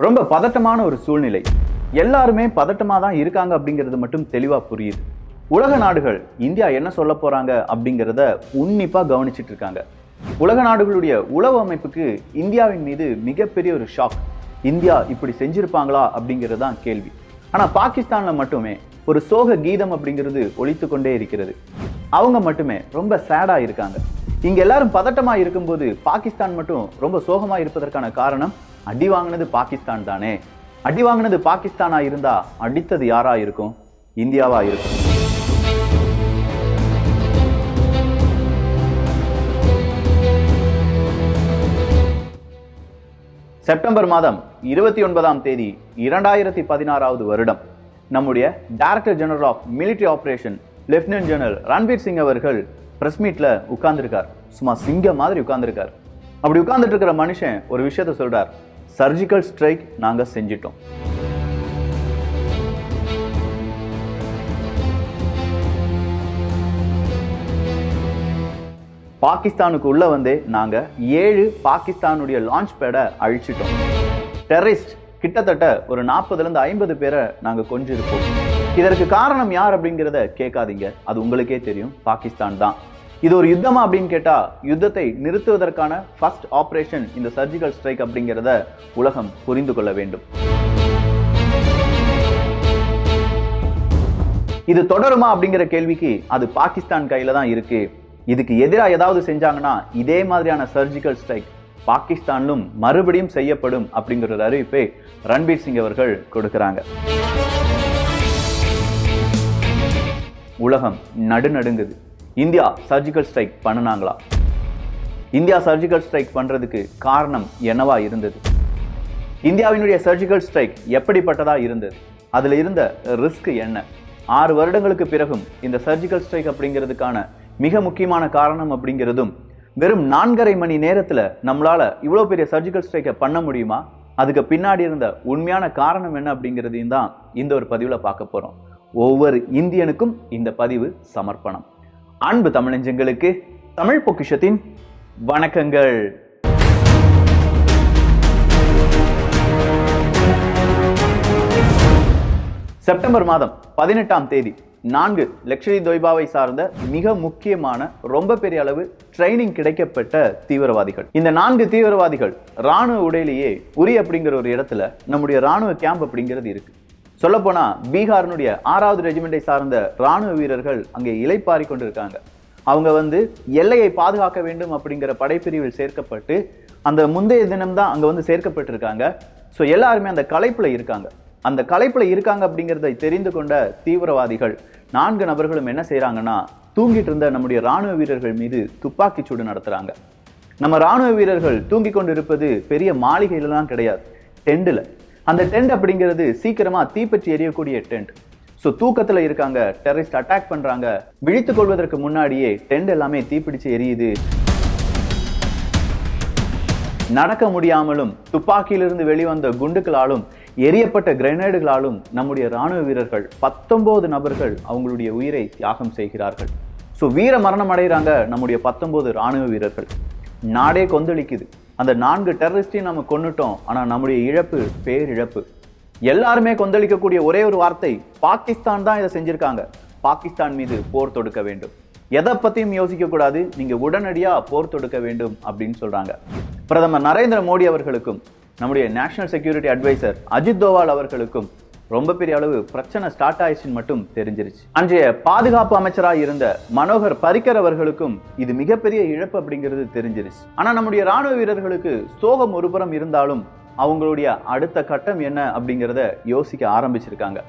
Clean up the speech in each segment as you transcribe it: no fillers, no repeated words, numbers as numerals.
ரொம்ப பதட்டமான ஒரு சூழ்நிலை. எல்லாருமே பதட்டமா தான் இருக்காங்க அப்படிங்கிறது மட்டும் தெளிவா புரியுது. உலக நாடுகள் இந்தியா என்ன சொல்ல போறாங்க அப்படிங்கிறத உன்னிப்பா கவனிச்சிட்டு இருக்காங்க. உலக நாடுகளுடைய உளவு அமைப்புக்கு இந்தியாவின் மீது மிகப்பெரிய ஒரு ஷாக். இந்தியா இப்படி செஞ்சிருப்பாங்களா அப்படிங்கிறது தான் கேள்வி. ஆனா பாகிஸ்தான்ல மட்டுமே ஒரு சோக கீதம் அப்படிங்கிறது ஒலித்து கொண்டே இருக்கிறது. அவங்க மட்டுமே ரொம்ப சேடா இருக்காங்க. இங்க எல்லாரும் பதட்டமா இருக்கும்போது பாகிஸ்தான் மட்டும் ரொம்ப சோகமா இருப்பதற்கான காரணம், அடி வாங்கினது பாகிஸ்தான் தானே. அடி வாங்கினது பாகிஸ்தானா இருந்தா அடித்தது யாரா இருக்கும்? இந்தியாவா இருக்கும். செப்டம்பர் மாதம் 29ஆம் தேதி 2016வது வருடம் நம்முடைய director general of military operation lieutenant general Ranbir Singh அவர்கள் பிரஸ் மீட்ல உட்கார்ந்துருக்கார். சும்மா சிங்கம் மாதிரி உட்கார்ந்துருக்கார். அப்படி உட்கார்ந்துட்டு இருக்கிற மனுஷன் ஒரு விஷயத்த சொல்றார், சர்ஜிக்கல் ஸ்ட்ரைக் நாங்க செஞ்சிட்டோம். பாகிஸ்தானுக்கு உள்ள வந்து நாங்க 7 பாகிஸ்தானுடைய லான்ச் பேட அழிச்சிட்டோம். டெரரிஸ்ட் கிட்டத்தட்ட ஒரு 40-50 பேரை நாங்க கொன்றிருப்போம். இதற்கு காரணம் யார் அப்படிங்கிறத கேட்காதீங்க, அது உங்களுக்கே தெரியும், பாகிஸ்தான் தான். இது ஒரு யுத்தமா அப்படின்னு கேட்டா, யுத்தத்தை நிறுத்துவதற்கான ஃபர்ஸ்ட் ஆபரேஷன் இந்த சர்ஜிக்கல் ஸ்ட்ரைக் அப்படிங்கிறத உலகம் புரிந்து கொள்ள வேண்டும். இது தொடருமா அப்படிங்கிற கேள்விக்கு அது பாகிஸ்தான் கையில தான் இருக்கு. இதுக்கு எதிராக ஏதாவது செஞ்சாங்கன்னா இதே மாதிரியான சர்ஜிக்கல் ஸ்ட்ரைக் பாகிஸ்தானிலும் மறுபடியும் செய்யப்படும் அப்படிங்கிற ஒரு அறிவிப்பை ரன்பீர் சிங் அவர்கள் கொடுக்கிறாங்க. உலகம் நடுநடுங்குது. இந்தியா சர்ஜிக்கல் ஸ்ட்ரைக் பண்ணுனாங்களா? இந்தியா சர்ஜிக்கல் ஸ்ட்ரைக் பண்றதுக்கு காரணம் என்னவா இருந்தது? இந்தியாவினுடைய சர்ஜிக்கல் ஸ்ட்ரைக் எப்படிப்பட்டதா இருந்தது? அதுல இருந்த ரிஸ்க் என்ன? 6 வருடங்களுக்கு பிறகும் இந்த சர்ஜிக்கல் ஸ்ட்ரைக் அப்படிங்கிறதுக்கான மிக முக்கியமான காரணம் அப்படிங்கிறதும், வெறும் 4.5 மணி நேரத்துல நம்மளால இவ்வளவு பெரிய சர்ஜிக்கல் ஸ்ட்ரைக்கை பண்ண முடியுமா? அதுக்கு பின்னாடி இருந்த உண்மையான காரணம் என்ன அப்படிங்கிறதையும் தான் இந்த ஒரு பதிவுல பார்க்க போறோம். ஒவ்வொரு இந்தியனுக்கும் இந்த பதிவு சமர்ப்பணம். அன்பு தமிழஞ்சங்களுக்கு தமிழ் பொக்கிஷத்தின் வணக்கங்கள். செப்டம்பர் மாதம் 18ஆம் தேதி 4 லட்சதீப் தொய்பாவை சார்ந்த மிக முக்கியமான ரொம்ப பெரிய அளவு ட்ரைனிங் கிடைக்கப்பட்ட தீவிரவாதிகள். இந்த 4 தீவிரவாதிகள் ராணுவ உடையிலேயே உரி அப்படிங்கிற ஒரு இடத்துல நம்முடைய ராணுவ கேம்ப் அப்படிங்கிறது இருக்கு. சொல்ல போனா பீகாரினுடைய 6வது ரெஜிமெண்டை சார்ந்த ராணுவ வீரர்கள் அங்கே இளைப்பாரி கொண்டிருக்காங்க. அவங்க வந்து எல்லையை பாதுகாக்க வேண்டும் அப்படிங்கிற படைப்பிரிவில் சேர்க்கப்பட்டு அந்த முந்தைய தினம் தான் அங்க வந்து சேர்க்கப்பட்டிருக்காங்க. ஸோ எல்லாருமே அந்த களைப்புல இருக்காங்க. அந்த களைப்புல இருக்காங்க அப்படிங்கிறதை தெரிந்து கொண்ட தீவிரவாதிகள் 4 நபர்களும் என்ன செய்யறாங்கன்னா, தூங்கிட்டு இருந்த நம்முடைய ராணுவ வீரர்கள் மீது துப்பாக்கி சூடு நடத்துறாங்க. நம்ம ராணுவ வீரர்கள் தூங்கி கொண்டு இருப்பது பெரிய மாளிகையிலாம் கிடையாது, டென்ட்ல. அந்த டென்ட் அப்படிங்கிறது சீக்கிரமா தீப்பற்றி எரியக்கூடிய டென்ட். ஸோ தூக்கத்துல இருக்காங்க, டெரரிஸ்ட் அட்டாக் பண்றாங்க. விழித்துக் கொள்வதற்கு முன்னாடியே டென்ட் எல்லாமே தீப்பிடிச்சு எரியுது. நடக்க முடியாமலும் துப்பாக்கியிலிருந்து வெளிவந்த குண்டுகளாலும் எரியப்பட்ட கிரெனேடுகளாலும் நம்முடைய ராணுவ வீரர்கள் 19 நபர்கள் அவங்களுடைய உயிரை தியாகம் செய்கிறார்கள். ஸோ வீர மரணம் அடைகிறாங்க நம்முடைய 19 ராணுவ வீரர்கள். நாடே கொந்தளிக்குது. அந்த 4 டெரரிஸ்டையும் நம்ம கொன்னுட்டோம், ஆனா நம்முடைய இழப்பு பேரிழப்பு. எல்லாருமே கொந்தளிக்கக்கூடிய ஒரே ஒரு வார்த்தை, பாகிஸ்தான் தான் இதை செஞ்சிருக்காங்க, பாகிஸ்தான் மீது போர் தொடுக்க வேண்டும். எதை பத்தியும் யோசிக்க கூடாது, நீங்க உடனடியா போர் தொடுக்க வேண்டும் அப்படின்னு சொல்றாங்க. பிரதமர் நரேந்திர மோடி அவர்களுக்கும் நம்முடைய national security adviser Ajit Doval அவர்களுக்கும் ரொம்ப பெரிய அளவு பிரச்சனை ஸ்டார்ட் ஆயிடுச்சுன்னு மட்டும் தெரிஞ்சிருச்சு. அன்றைய பாதுகாப்பு அமைச்சராக இருந்த மனோகர் பரிக்கர் அவர்களுக்கும் இது மிகப்பெரிய இழப்பு அப்படிங்கிறது தெரிஞ்சிருச்சு. ஆனா நம்முடைய ராணுவ வீரர்களுக்கு சோகம் ஒரு புறம் இருந்தாலும் அவங்களுடைய அடுத்த கட்டம் என்ன அப்படிங்கிறத யோசிக்க ஆரம்பிச்சிருக்காங்க.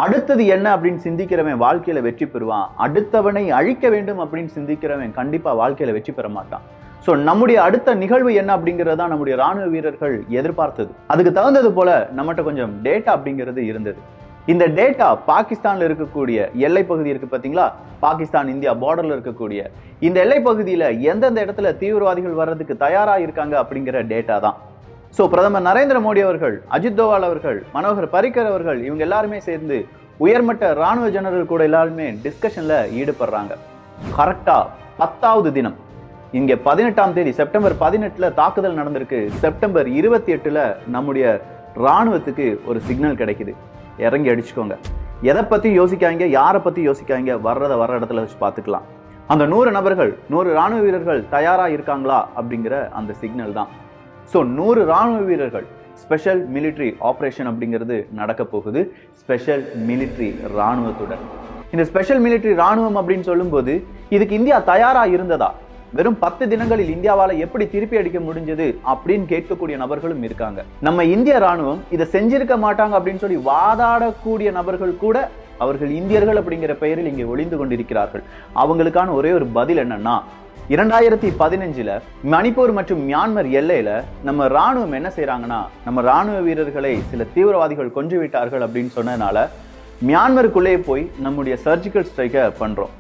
அடுத்தது என்ன அப்படின்னு சிந்திக்கிறவன் வாழ்க்கையில வெற்றி பெறுவான், அடுத்தவனை அழிக்க வேண்டும் அப்படின்னு சிந்திக்கிறவன் கண்டிப்பா வாழ்க்கையில வெற்றி பெற மாட்டான். ஸோ நம்முடைய அடுத்த நிகழ்வு என்ன அப்படிங்கிறதா நம்முடைய ராணுவ வீரர்கள் எதிர்பார்த்தது. அதுக்கு தகுந்தது போல நம்மகிட்ட கொஞ்சம் டேட்டா அப்படிங்கிறது இருந்தது. இந்த டேட்டா பாகிஸ்தான்ல இருக்கக்கூடிய எல்லை பகுதி இருக்கு பாத்தீங்களா, பாகிஸ்தான் இந்தியா பார்டர்ல இருக்கக்கூடிய இந்த எல்லை பகுதியில எந்தெந்த இடத்துல தீவிரவாதிகள் வர்றதுக்கு தயாரா இருக்காங்க அப்படிங்கிற டேட்டா தான். ஸோ பிரதமர் நரேந்திர மோடி அவர்கள், அஜித் தோவால் அவர்கள், மனோகர் பரிக்கர் அவர்கள் இவங்க எல்லாருமே சேர்ந்து உயர்மட்ட ராணுவ ஜெனரல் கூட எல்லாருமே டிஸ்கஷன்ல ஈடுபடுறாங்க. கரெக்டா 10வது தினம் இங்க 18ஆம் தேதி செப்டம்பர் 18ல தாக்குதல் நடந்திருக்கு. செப்டம்பர் 28ல நம்முடைய ராணுவத்துக்கு ஒரு சிக்னல் கிடைக்குது, இறங்கி அடிச்சுக்கோங்க. எதை பத்தி யோசிக்காங்க, யாரை பத்தி யோசிக்காங்க, வர்ற இடத்துல வச்சு பார்த்துக்கலாம். அந்த 100 நபர்கள் 100 ராணுவ வீரர்கள் தயாரா இருக்காங்களா அப்படிங்கிற அந்த சிக்னல் தான். ஸோ 100 ராணுவ வீரர்கள் ஸ்பெஷல் மிலிட்ரி ஆப்ரேஷன் அப்படிங்கிறது நடக்க போகுது ஸ்பெஷல் மிலிட்ரி ராணுவத்துடன். இந்த ஸ்பெஷல் மிலிட்ரி ராணுவம் அப்படின்னு சொல்லும்போது இதுக்கு இந்தியா தயாரா இருந்ததா, வெறும் 10 தினங்களில் இந்தியாவால எப்படி திருப்பி அடிக்க முடிஞ்சது அப்படின்னு கேட்கக்கூடிய நபர்களும் இருக்காங்க. நம்ம இந்திய ராணுவம் இதை செஞ்சிருக்க மாட்டாங்க அப்படின்னு சொல்லி வாதாடக்கூடிய நபர்கள் கூட அவர்கள் இந்தியர்கள் அப்படிங்கிற பெயரில் இங்கே ஒளிந்து கொண்டிருக்கிறார்கள். அவங்களுக்கான ஒரே ஒரு பதில் என்னன்னா, 2015 மணிப்பூர் மற்றும் மியான்மர் எல்லையில நம்ம ராணுவம் என்ன செய்யறாங்கன்னா, நம்ம ராணுவ வீரர்களை சில தீவிரவாதிகள் கொன்று விட்டார்கள் அப்படின்னு சொன்னதுனால மியான்மருக்குள்ளே போய் நம்முடைய சர்ஜிக்கல் ஸ்ட்ரைக்கை பண்றோம்.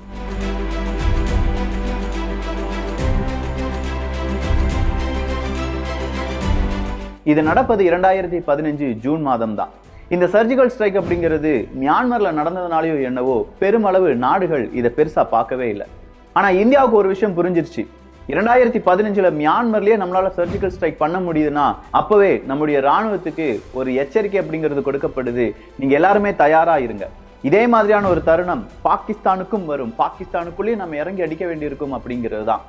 இது நடப்பது 2015 ஜூன் மாதம் தான். இந்த சர்ஜிக்கல் ஸ்ட்ரைக் அப்படிங்கிறது மியான்மர்ல நடந்ததுனாலயோ என்னவோ பெருமளவு நாடுகள் இதை பெருசா பார்க்கவே இல்லை. ஆனா இந்தியாவுக்கு ஒரு விஷயம் புரிஞ்சிருச்சு, 2015 மியான்மர்லயே நம்மளால சர்ஜிக்கல் ஸ்ட்ரைக் பண்ண முடியுதுன்னா அப்பவே நம்முடைய ராணுவத்துக்கு ஒரு எச்சரிக்கை அப்படிங்கிறது கொடுக்கப்படுது, நீங்க எல்லாருமே தயாரா இருங்க. இதே மாதிரியான ஒரு தருணம் பாகிஸ்தானுக்கும் வரும், பாகிஸ்தானுக்குள்ளேயே நம்ம இறங்கி அடிக்க வேண்டியிருக்கும் அப்படிங்கிறது தான்.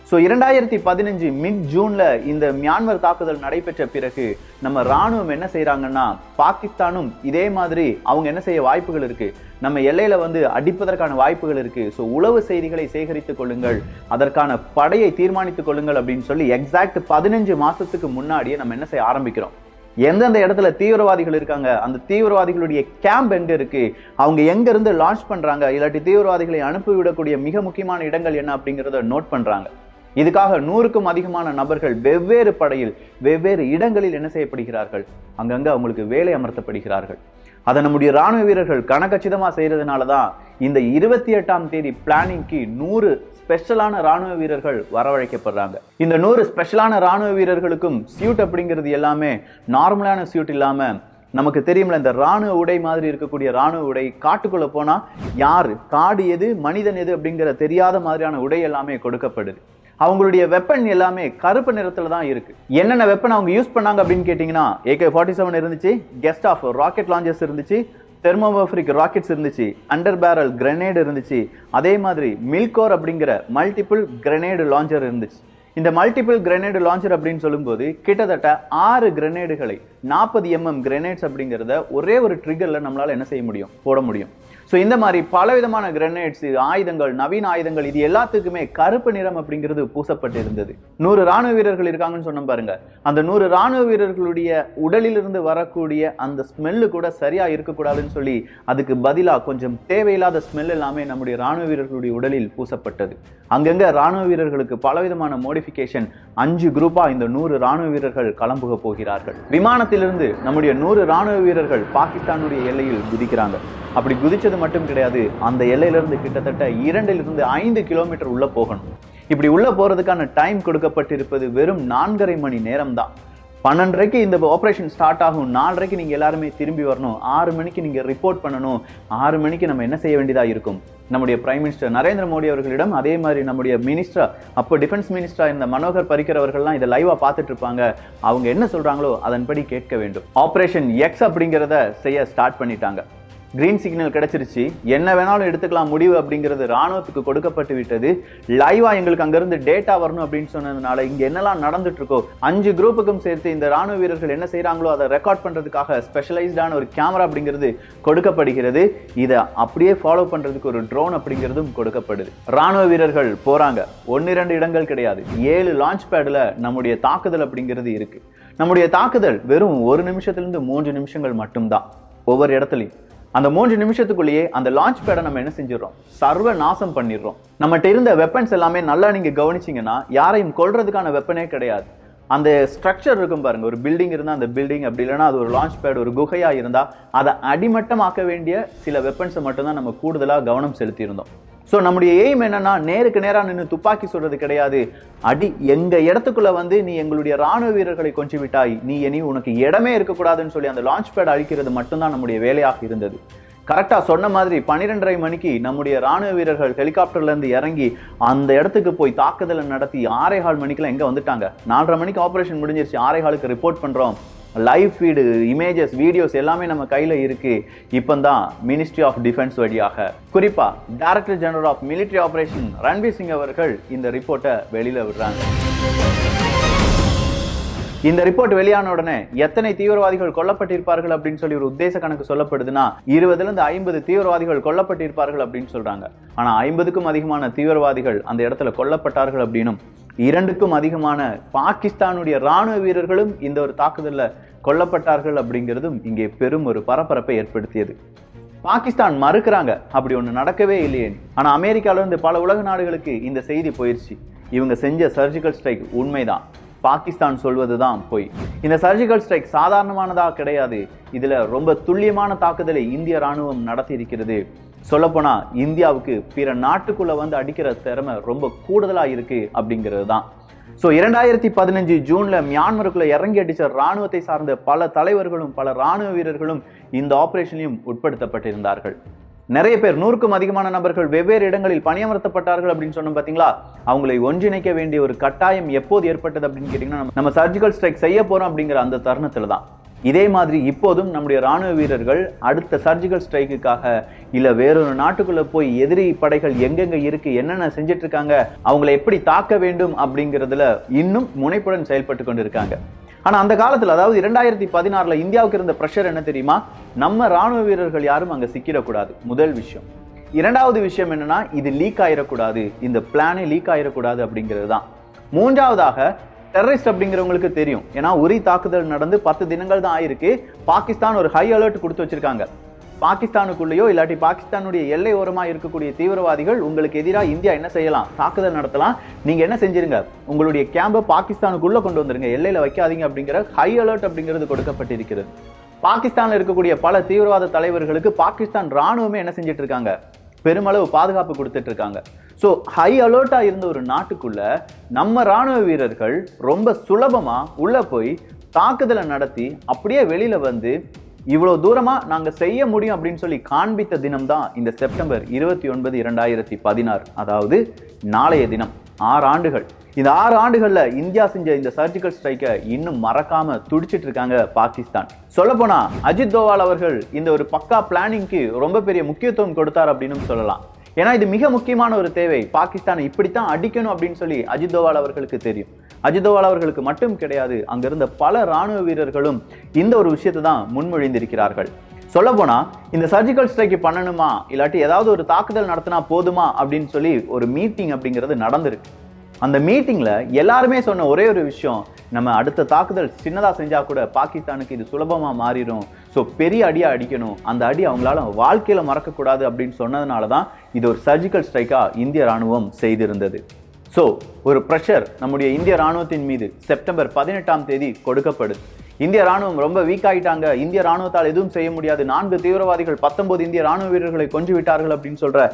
ஸோ 2015 மிட் ஜூன்ல இந்த மியான்மர் தாக்குதல் நடைபெற்ற பிறகு நம்ம ராணுவம் என்ன செய்யறாங்கன்னா, பாகிஸ்தானும் இதே மாதிரி அவங்க என்ன செய்ய வாய்ப்புகள் இருக்கு, நம்ம எல்லையில அடிப்பதற்கான வாய்ப்புகள் இருக்கு. ஸோ உளவு செய்திகளை சேகரித்துக் கொள்ளுங்கள், அதற்கான படையை தீர்மானித்துக் கொள்ளுங்கள் அப்படின்னு சொல்லி எக்ஸாக்ட் 15 மாசத்துக்கு முன்னாடியே நம்ம என்ன செய்ய ஆரம்பிக்கிறோம். எந்தெந்த இடத்துல தீவிரவாதிகள் இருக்காங்க, அந்த தீவிரவாதிகளுடைய கேம்ப் எங்க இருக்கு, அவங்க எங்க இருந்து லான்ச் பண்றாங்க, இல்லாட்டி தீவிரவாதிகளை அனுப்பிவிடக்கூடிய மிக முக்கியமான இடங்கள் என்ன அப்படிங்கிறத நோட் பண்றாங்க. இதுக்காக 100க்கும் அதிகமான நபர்கள் வெவ்வேறு படையில் வெவ்வேறு இடங்களில் என்ன செய்யப்படுகிறார்கள், அங்கங்க அவங்களுக்கு வேலை அமர்த்தப்படுகிறார்கள். அதை நம்முடைய ராணுவ வீரர்கள் கணக்கச்சிதமா செய்யறதுனாலதான் இந்த 28ஆம் தேதி பிளானிங்க்கு 100 ஸ்பெஷலான ராணுவ வீரர்கள் வரவழைக்கப்படுறாங்க. இந்த 100 ஸ்பெஷலான ராணுவ வீரர்களுக்கும் சியூட் அப்படிங்கிறது எல்லாமே நார்மலான சியூட் இல்லாம, நமக்கு தெரியும்ல இந்த ராணுவ உடை மாதிரி இருக்கக்கூடிய ராணுவ உடை, காட்டுக்குள்ள போனா யாரு காடு எது மனிதன் எது அப்படிங்கிற தெரியாத மாதிரியான உடை எல்லாமே கொடுக்கப்படுது. அவங்களுடைய வெப்பன் எல்லாமே கருப்பு நிறத்துல தான் இருக்கு. என்னென்ன வெப்பன் அவங்க யூஸ் பண்ணாங்க அப்படின்னு கேட்டீங்கன்னா, AK-47 இருந்துச்சு, கெஸ்ட் ஆஃப் ராக்கெட் லான்ச்சர்ஸ் இருந்துச்சு, தெர்மோமெட்ரிக் ராக்கெட்ஸ் இருந்துச்சு, அண்டர் பேரல் கிரெனேட் இருந்துச்சு, அதே மாதிரி மில்கோர் அப்படிங்கிற மல்டிபிள் கிரெனேடு லான்ச்சர் இருந்துச்சு. இந்த மல்டிபிள் கிரெனேடு லான்ச்சர் அப்படின்னு சொல்லும்போது கிட்டத்தட்ட 6 கிரெனேடுகளை 40 mm கிரெனேட்ஸ் அப்படிங்கிறத ஒரே ஒரு ட்ரிகர்ல நம்மளால என்ன செய்ய முடியும், போட முடியும். ஸோ இந்த மாதிரி பலவிதமான கிரெனேட்ஸ், ஆயுதங்கள், நவீன ஆயுதங்கள், இது எல்லாத்துக்குமே கருப்பு நிறம் அப்படிங்கிறது பூசப்பட்டு இருந்தது. 100 ராணுவ வீரர்கள் இருக்காங்கன்னு சொன்ன பாருங்க, அந்த 100 ராணுவ வீரர்களுடைய உடலிலிருந்து வரக்கூடிய அந்த ஸ்மெல்லு கூட சரியா இருக்கக்கூடாதுன்னு சொல்லி அதுக்கு பதிலாக கொஞ்சம் தேவையில்லாத ஸ்மெல் எல்லாமே நம்முடைய ராணுவ வீரர்களுடைய உடலில் பூசப்பட்டது. அங்கங்க ராணுவ வீரர்களுக்கு பலவிதமான மோடிஃபிகேஷன். 5 குரூப்பா இந்த 100 ராணுவ வீரர்கள் கிளம்புக போகிறார்கள். விமானத்திலிருந்து நம்முடைய 100 ராணுவ வீரர்கள் பாகிஸ்தானுடைய எல்லையில் குதிக்கிறாங்க. அப்படி குதிச்சது மட்டும் கிடையாது, அந்த எல்லையிலிருந்து கிட்டத்தட்ட 2 to 5 கிலோமீட்டர் உள்ள போகணும். இப்படி உள்ள போறதுக்கான டைம் கொடுக்கப்பட்டிருப்பது வெறும் 4.5 மணி நேரம் தான். 12:30 இந்த ஆபரேஷன் ஸ்டார்ட் ஆகும், 4:30 நீங்க எல்லாருமே திரும்பி வரணும், 6 மணிக்கு நீங்க ரிப்போர்ட் பண்ணணும். 6 மணிக்கு நம்ம என்ன செய்ய வேண்டியதா இருக்கும், நம்முடைய பிரைம் மினிஸ்டர் நரேந்திர மோடி அவர்களிடம், அதே மாதிரி நம்முடைய மினிஸ்டர், அப்போ டிஃபென்ஸ் மினிஸ்டர் இந்த மனோகர் பரிக்கர் அவர்கள்லாம் இதை லைவா பார்த்துட்டு இருப்பாங்க. அவங்க என்ன சொல்றாங்களோ அதன்படி கேட்க வேண்டும். ஆபரேஷன் எக்ஸ் அப்படிங்கிறத செய்ய ஸ்டார்ட் பண்ணிட்டாங்க. கிரீன் சிக்னல் கிடைச்சிருச்சு, என்ன வேணாலும் எடுத்துக்கலாம் முடிவு அப்படிங்கிறது ராணுவத்துக்கு கொடுக்கப்பட்டு விட்டது. லைவா எங்களுக்கு அங்கிருந்து டேட்டா வரணும் அப்படின்னு சொன்னதுனால இங்க என்னெல்லாம் நடந்துட்டு இருக்கோ 5 குரூப்புக்கும் சேர்த்து இந்த ராணுவ வீரர்கள் என்ன செய்யறாங்களோ அதை ரெக்கார்ட் பண்றதுக்காக ஸ்பெஷலைஸ்டான ஒரு கேமரா அப்படிங்கிறது கொடுக்கப்படுகிறது. இதை அப்படியே ஃபாலோ பண்றதுக்கு ஒரு ட்ரோன் அப்படிங்கிறதும் கொடுக்கப்படுது. ராணுவ வீரர்கள் போறாங்க. 1-2 இடங்கள் கிடையாது, 7 லான்ச் பேட்ல நம்முடைய தாக்குதல் அப்படிங்கிறது இருக்கு. நம்முடைய தாக்குதல் வெறும் 1 நிமிஷத்திலிருந்து 3 நிமிஷங்கள் மட்டும்தான் ஒவ்வொரு இடத்துலையும். அந்த 3 நிமிஷத்துக்குள்ளேயே அந்த லான்ச் பேடை நம்ம என்ன செஞ்சிடறோம், சர்வ நாசம் பண்ணிடுறோம். நம்மகிட்ட இருந்த வெப்பன்ஸ் எல்லாமே நல்லா நீங்க கவனிச்சீங்கன்னா யாரையும் கொல்றதுக்கான வெப்பனே கிடையாது. அந்த ஸ்ட்ரக்சர் இருக்கும் பாருங்க, ஒரு பில்டிங் இருந்தா அந்த பில்டிங், அப்படி இல்லைன்னா அது ஒரு லான்ச் பேட், ஒரு குகையா இருந்தா அதை அடிமட்டமாக்க வேண்டிய சில வெப்பன்ஸை மட்டும்தான் நம்ம கூடுதலா கவனம் செலுத்தி இருந்தோம். ஸோ நம்முடைய எய்ம் என்னன்னா, நேருக்கு நேராக நின்று துப்பாக்கி சொல்றது கிடையாது. அடி எங்க இடத்துக்குள்ள நீ எங்களுடைய ராணுவ வீரர்களை கொஞ்சி விட்டாய், நீ உனக்கு இடமே இருக்கக்கூடாதுன்னு சொல்லி அந்த லான்ச் பேட் அழிக்கிறது மட்டும்தான் நம்முடைய வேலையாக இருந்தது. கரெக்டா சொன்ன மாதிரி 12:30 மணிக்கு நம்முடைய ராணுவ வீரர்கள் ஹெலிகாப்டர்ல இருந்து இறங்கி அந்த இடத்துக்கு போய் தாக்குதலை நடத்தி 6:15 மணிக்கெல்லாம் எங்க வந்துட்டாங்க. 4:30 மணிக்கு ஆபரேஷன் முடிஞ்சிருச்சு, 6:15 ரிப்போர்ட் பண்றோம். லைவ் ஃபீடு, இமேஜஸ், வீடியோஸ் எல்லாமே நம்ம கையில் இருக்கு. இப்போ தான் மினிஸ்ட்ரி ஆஃப் டிஃபென்ஸ் வழியாக குறிப்பா director general of military operation Ranbir Singh அவர்கள் இந்த ரிப்போர்ட்டை வெளியில விடுறாங்க. இந்த ரிப்போர்ட் வெளியான உடனே எத்தனை தீவிரவாதிகள் கொல்லப்பட்டிருப்பார்கள் அப்படின்னு சொல்லி ஒரு உத்தேச கணக்கு சொல்லப்படுதுன்னா 20-50 தீவிரவாதிகள் கொல்லப்பட்டிருப்பார்கள் அப்படின்னு சொல்றாங்க. ஆனா 50க்கும் அதிகமான தீவிரவாதிகள் அந்த இடத்துல கொல்லப்பட்டார்கள் அப்படின்னும் 2க்கும் அதிகமான பாகிஸ்தானுடைய ராணுவ வீரர்களும் இந்த ஒரு தாக்குதல்ல கொல்லப்பட்டார்கள் அப்படிங்கிறதும் இங்கே பெரும் ஒரு பரபரப்பை ஏற்படுத்தியது. பாகிஸ்தான் மறுக்கிறாங்க அப்படி ஒண்ணு நடக்கவே இல்லையே. ஆனா அமெரிக்கால இருந்து பல உலக நாடுகளுக்கு இந்த செய்தி போயிடுச்சு. இவங்க செஞ்ச சர்ஜிக்கல் ஸ்ட்ரைக் உண்மைதான், பாகிஸ்தான் சொல்வதுதான் போய். இந்த சர்ஜிக்கல் ஸ்ட்ரைக் சாதாரணமானதா கிடையாது. இதுல ரொம்ப துல்லியமான தாக்குதலை இந்திய ராணுவம் நடத்தி இருக்கிறது. சொல்லப்போனா இந்தியாவுக்கு பிற நாட்டுக்குள்ள வந்து அடிக்கிற திறமை ரொம்ப கூடுதலா இருக்கு அப்படிங்கிறது தான். 2015 ஜூன்ல மியான்மருக்குள்ள இறங்கி அடிச்ச ராணுவத்தை சார்ந்த பல தலைவர்களும் பல ராணுவ வீரர்களும் இந்த ஆபரேஷனையும் உட்படுத்தப்பட்டிருந்தார்கள். நிறைய பேர் 100க்கும் அதிகமான நபர்கள் வெவ்வேறு இடங்களில் பணியமர்த்தப்பட்டார்கள் அப்படின்னு சொன்னோம் பாத்தீங்களா. அவங்களை ஒன்றிணைக்க வேண்டிய ஒரு கட்டாயம் எப்போது ஏற்பட்டது அப்படின்னு கேட்டீங்கன்னா நம்ம சர்ஜிக்கல் ஸ்ட்ரைக் செய்ய போறோம் அப்படிங்கிற அந்த தருணத்துல தான். இதே மாதிரி இப்போதும் நம்முடைய ராணுவ வீரர்கள் அடுத்த சர்ஜிக்கல் ஸ்ட்ரைக்குக்காக இல்ல வேறொரு நாட்டுக்குள்ள போய் எதிரி படைகள் எங்கெங்க இருக்கு, என்னென்ன செஞ்சுட்டு இருக்காங்க, அவங்களை எப்படி தாக்க வேண்டும் அப்படிங்கிறதுல இன்னும் முனைப்புடன் செயல்பட்டு கொண்டு இருக்காங்க. ஆனா அந்த காலத்துல, அதாவது 2016ல இந்தியாவுக்கு இருந்த பிரஷர் என்ன தெரியுமா? நம்ம ராணுவ வீரர்கள் யாரும் அங்க சிக்கிடக்கூடாது, முதல் விஷயம். இரண்டாவது விஷயம் என்னன்னா, இது லீக் ஆயிடக்கூடாது, இந்த பிளானே லீக் ஆயிடக்கூடாது அப்படிங்கிறது தான். மூன்றாவதாக டெரரிஸ்ட் அப்படிங்கிறவங்களுக்கு தெரியும். ஏன்னா உரி தாக்குதல் நடந்து 10 தினங்கள் தான் ஆயிருக்கு. பாகிஸ்தான் ஒரு ஹை அலர்ட் கொடுத்து வச்சிருக்காங்க. பாகிஸ்தானுக்குள்ளேயோ இல்லாட்டி பாகிஸ்தானுடைய எல்லை ஓரமா இருக்கக்கூடிய தீவிரவாதிகள் உங்களுக்கு எதிராக இந்தியா என்ன செய்யலாம், தாக்குதல் நடத்தலாம். நீங்க என்ன செஞ்சிருங்க, உங்களுடைய கேம்பை பாகிஸ்தானுக்குள்ள கொண்டு வந்துருங்க, எல்லையில வைக்காதீங்க அப்படிங்கிற ஹை அலர்ட் அப்படிங்கிறது கொடுக்கப்பட்டிருக்கிறது. பாகிஸ்தான்ல இருக்கக்கூடிய பல தீவிரவாத தலைவர்களுக்கு பாகிஸ்தான் ராணுவமே என்ன செஞ்சிட்டு இருக்காங்க, பெருமளவு பாதுகாப்பு கொடுத்துட்டு இருக்காங்க. ஸோ ஹை அலர்ட்டா இருந்த ஒரு நாட்டுக்குள்ள நம்ம ராணுவ வீரர்கள் ரொம்ப சுலபமா உள்ள போய் தாக்குதலை நடத்தி அப்படியே வெளியில வந்து இவ்வளவு தூரமா நாங்க செய்ய முடியும் அப்படின்னு சொல்லி காண்பித்த தினம் தான் இந்த செப்டம்பர் 29, 2016. அதாவது நாளைய தினம். 6 ஆண்டுகள். இந்த 6 ஆண்டுகள்ல இந்தியா செஞ்ச இந்த சர்ஜிக்கல் ஸ்ட்ரைக்கை இன்னும் மறக்காம துடிச்சிட்டு இருக்காங்க பாகிஸ்தான். சொல்ல போனா அஜித் தோவால் அவர்கள் இந்த ஒரு பக்கா பிளானிங்க்கு ரொம்ப பெரிய முக்கியத்துவம் கொடுத்தார் அப்படின்னு சொல்லலாம். ஏன்னா இது மிக முக்கியமான ஒரு தேவை. பாகிஸ்தானை இப்படித்தான் அடிக்கணும் அப்படின்னு சொல்லி அஜித் தோவால் அவர்களுக்கு தெரியும். அஜித் தோவால் அவர்களுக்கு மட்டும் கிடையாது, அங்கிருந்த பல ராணுவ வீரர்களும் இந்த ஒரு விஷயத்தை தான் முன்மொழிந்திருக்கிறார்கள். சொல்ல போனா இந்த சர்ஜிக்கல் ஸ்ட்ரைக் பண்ணணுமா இல்லாட்டி ஏதாவது ஒரு தாக்குதல் நடத்தினா போதுமா அப்படின்னு சொல்லி ஒரு மீட்டிங் அப்படிங்கிறது நடந்திருக்கு. அந்த மீட்டிங்ல எல்லாருமே சொன்ன ஒரே ஒரு விஷயம், நம்ம அடுத்த தாக்குதல் சின்னதா செஞ்சா கூட பாகிஸ்தானுக்கு இது சுலபமா மாறிடும், ஸோ பெரிய அடியா அடிக்கணும், அந்த அடி அவங்களால வாழ்க்கையில மறக்கக்கூடாது அப்படின்னு சொன்னதுனால தான் இது ஒரு சர்ஜிக்கல் ஸ்ட்ரைக்கா இந்திய ராணுவம் செய்திருந்தது. ஸோ ஒரு பிரஷர் நம்முடைய இந்திய ராணுவத்தின் மீது செப்டம்பர் 18ஆம் தேதி கொடுக்கப்படுது. இந்திய ராணுவம் ரொம்ப வீக் ஆயிட்டாங்க, இந்திய ராணுவத்தால் எதுவும் செய்ய முடியாது, 4 தீவிரவாதிகள் 19 இந்திய ராணுவ வீரர்களை கொன்று விட்டார்கள் அப்படின்னு சொல்ற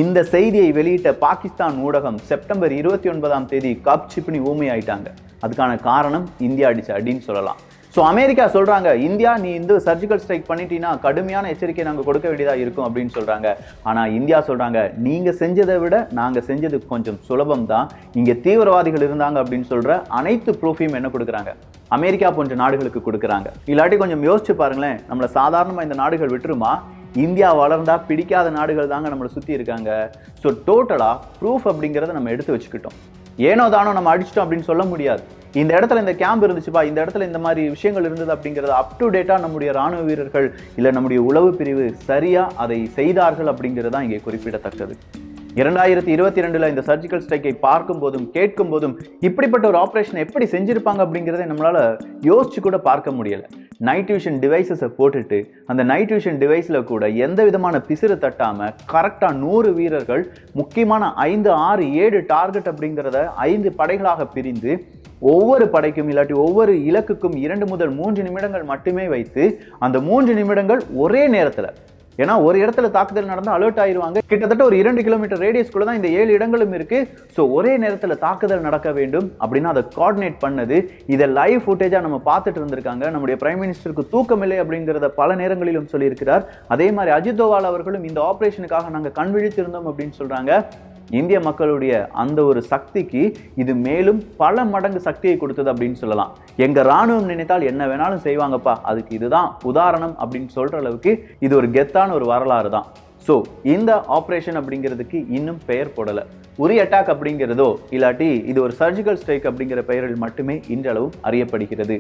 இந்த செய்தியை வெளியிட்ட பாகிஸ்தான் ஊடகம் செப்டம்பர் 29ஆம் தேதி கப் சிப்னி ஊமை ஆயிட்டாங்க. அதுக்கான காரணம் இந்தியா அடிச்ச அடின்னு சொல்லலாம். ஸோ அமெரிக்கா சொல்றாங்க, இந்தியா நீ இந்த சர்ஜிக்கல் ஸ்ட்ரைக் பண்ணிட்டீங்கன்னா கடுமையான எச்சரிக்கை நாங்கள் கொடுக்க வேண்டியதா இருக்கும் அப்படின்னு சொல்றாங்க. ஆனா இந்தியா சொல்றாங்க, நீங்க செஞ்சதை விட நாங்க செஞ்சது கொஞ்சம் சுலபம் தான், இங்க தீவிரவாதிகள் இருந்தாங்க அப்படின்னு சொல்ற அனைத்து ப்ரூஃபையும் என்ன கொடுக்குறாங்க, அமெரிக்கா போன்ற நாடுகளுக்கு கொடுக்குறாங்க. இல்லாட்டி கொஞ்சம் யோசிச்சு பாருங்களேன், நம்மள சாதாரணமா இந்த நாடுகள் விட்டுருமா? இந்தியா வளர்ந்தா பிடிக்காத நாடுகள் தாங்க நம்மளை சுத்தி இருக்காங்க. ஸோ டோட்டலா ப்ரூஃப் அப்படிங்கிறத நம்ம எடுத்து வச்சுக்கிட்டோம். ஏனோ தானோ நம்ம அடிச்சிட்டோம் அப்படின்னு சொல்ல முடியாது. இந்த இடத்துல இந்த கேம்ப் இருந்துச்சுப்பா, இந்த இடத்துல இந்த மாதிரி விஷயங்கள் இருந்தது அப்படிங்கிறது அப் டு டேட்டா நம்முடைய ராணுவ வீரர்கள் இல்ல நம்முடைய உளவு பிரிவு சரியா அதை செய்தார்கள் அப்படிங்கிறது தான் இங்கே குறிப்பிடத்தக்கது. 2022ல இந்த சர்ஜிக்கல் ஸ்ட்ரைக்கை பார்க்கும் போதும் கேட்கும் போதும் இப்படிப்பட்ட ஒரு ஆபரேஷன் எப்படி செஞ்சிருப்பாங்க அப்படிங்கிறத நம்மளால யோசிச்சு கூட பார்க்க முடியல. நைட் விஷன் டிவைசஸை போட்டுட்டு அந்த நைட் விஷன் டிவைஸ்ல கூட எந்த விதமான பிசிறு தட்டாம கரெக்டா 100 வீரர்கள் முக்கியமான 5, 6, 7 டார்கெட் அப்படிங்கிறத 5 படைகளாக பிரிந்து ஒவ்வொரு படைக்கும் இல்லாட்டி ஒவ்வொரு இலக்குக்கும் 2 முதல் 3 நிமிடங்கள் மட்டுமே வைத்து அந்த 3 நிமிடங்கள் ஒரே நேரத்துல, ஏன்னா ஒரு இடத்துல தாக்குதல் நடந்தா அலர்ட் ஆயிருவாங்க, கிட்டத்தட்ட ஒரு 2 கிலோமீட்டர் ரேடியஸ்குள்ள தான் இந்த 7 இடங்களும் இருக்கு. ஸோ ஒரே நேரத்துல தாக்குதல் நடக்க வேண்டும் அப்படின்னா அதை கோஆர்டினேட் பண்ணது. இதை லைவ் ஃபுட்டேஜா நம்ம பார்த்துட்டு இருந்திருக்காங்க. நம்முடைய பிரைம் மினிஸ்டருக்கு தூக்கமில்லை அப்படிங்கிறத பல நேரங்களிலும் சொல்லியிருக்கிறார். அதே மாதிரி அஜித் தோவால் அவர்களும் இந்த ஆபரேஷனுக்காக நாங்கள் கண் விழித்திருந்தோம் அப்படின்னு சொல்றாங்க. இந்திய மக்களுடைய அந்த ஒரு சக்திக்கு இது மேலும் பல மடங்கு சக்தியை கொடுத்தது அப்படின்னு சொல்லலாம். எங்க ராணுவம் நினைத்தால் என்ன வேணாலும் செய்வாங்கப்பா, அதுக்கு இதுதான் உதாரணம் அப்படின்னு சொல்ற அளவுக்கு இது ஒரு கெத்தான ஒரு வரலாறு தான். ஸோ இந்த ஆப்ரேஷன் அப்படிங்கிறதுக்கு இன்னும் பெயர் போடலை. உரி அட்டாக் அப்படிங்கிறதோ இல்லாட்டி இது ஒரு சர்ஜிக்கல் ஸ்ட்ரைக் அப்படிங்கிற பெயரில் மட்டுமே இன்றளவும் அறியப்படுகிறது.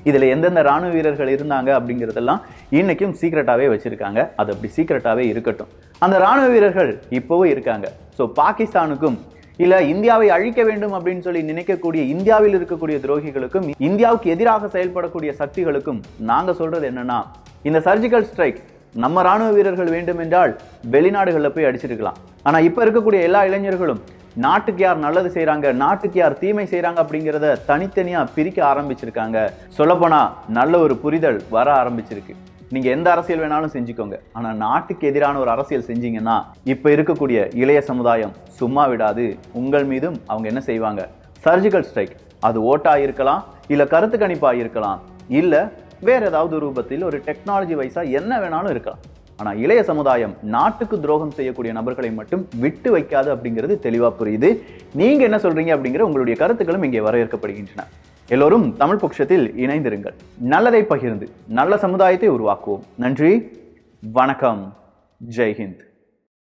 இதுல எந்தெந்த ராணுவ வீரர்கள் இருந்தாங்க அப்படிங்கிறதெல்லாம் இன்னைக்கும் சீக்ரெட்டாவே வச்சிருக்காங்க. அது அப்படி சீக்ரெட்டாவே இருக்கட்டும். அந்த ராணுவ வீரர்கள் இப்பவும் இருக்காங்க. ஸோ பாகிஸ்தானுக்கும் இல்ல இந்தியாவை அழிக்க வேண்டும் அப்படின்னு சொல்லி நினைக்கக்கூடிய இந்தியாவில் இருக்கக்கூடிய துரோகிகளுக்கும் இந்தியாவுக்கு எதிராக செயல்படக்கூடிய சக்திகளுக்கும் நாங்க சொல்றது என்னன்னா, இந்த சர்ஜிக்கல் ஸ்ட்ரைக் நம்ம ராணுவ வீரர்கள் வேண்டும் என்றால் வெளிநாடுகளில் போய் அடிச்சிருக்கலாம். ஆனா இப்ப இருக்கக்கூடிய எல்லா இளைஞர்களும் நாட்டுக்கு யார் நல்லது செய்யறாங்க, நாட்டுக்கு யார் தீமை செய்யறாங்க அப்படிங்கிறத தனித்தனியா பிரிக்க ஆரம்பிச்சிருக்காங்க. சொல்லப்போனா நல்ல ஒரு புரிதல் வர ஆரம்பிச்சிருக்கு. நீங்க எந்த அரசியல் வேணாலும் செஞ்சுக்கோங்க, ஆனா நாட்டுக்கு எதிரான ஒரு அரசியல் செஞ்சீங்கன்னா இப்ப இருக்கக்கூடிய இளைய சமுதாயம் சும்மா விடாது. உங்கள் மீதும் அவங்க என்ன செய்வாங்க, சர்ஜிக்கல் ஸ்ட்ரைக். அது ஓட்டா இருக்கலாம், இல்ல கருத்து கணிப்பா இருக்கலாம், இல்ல வேற ஏதாவது ரூபத்தில் ஒரு டெக்னாலஜி வைஸா என்ன வேணாலும் இருக்கலாம். ஆனா இளைய சமுதாயம் நாட்டுக்கு துரோகம் செய்யக்கூடிய நபர்களை மட்டும் விட்டு வைக்காது அப்படிங்கிறது தெளிவா புரியுது. நீங்க என்ன சொல்றீங்க அப்படிங்கிற உங்களுடைய கருத்துக்களும் இங்கே வரவேற்கப்படுகின்றன. எல்லோரும் தமிழ் பொக்கிஷத்தில் இணைந்திருங்கள். நல்லதை பகிர்ந்து நல்ல சமுதாயத்தை உருவாக்குவோம். நன்றி, வணக்கம், ஜெய்ஹிந்த்.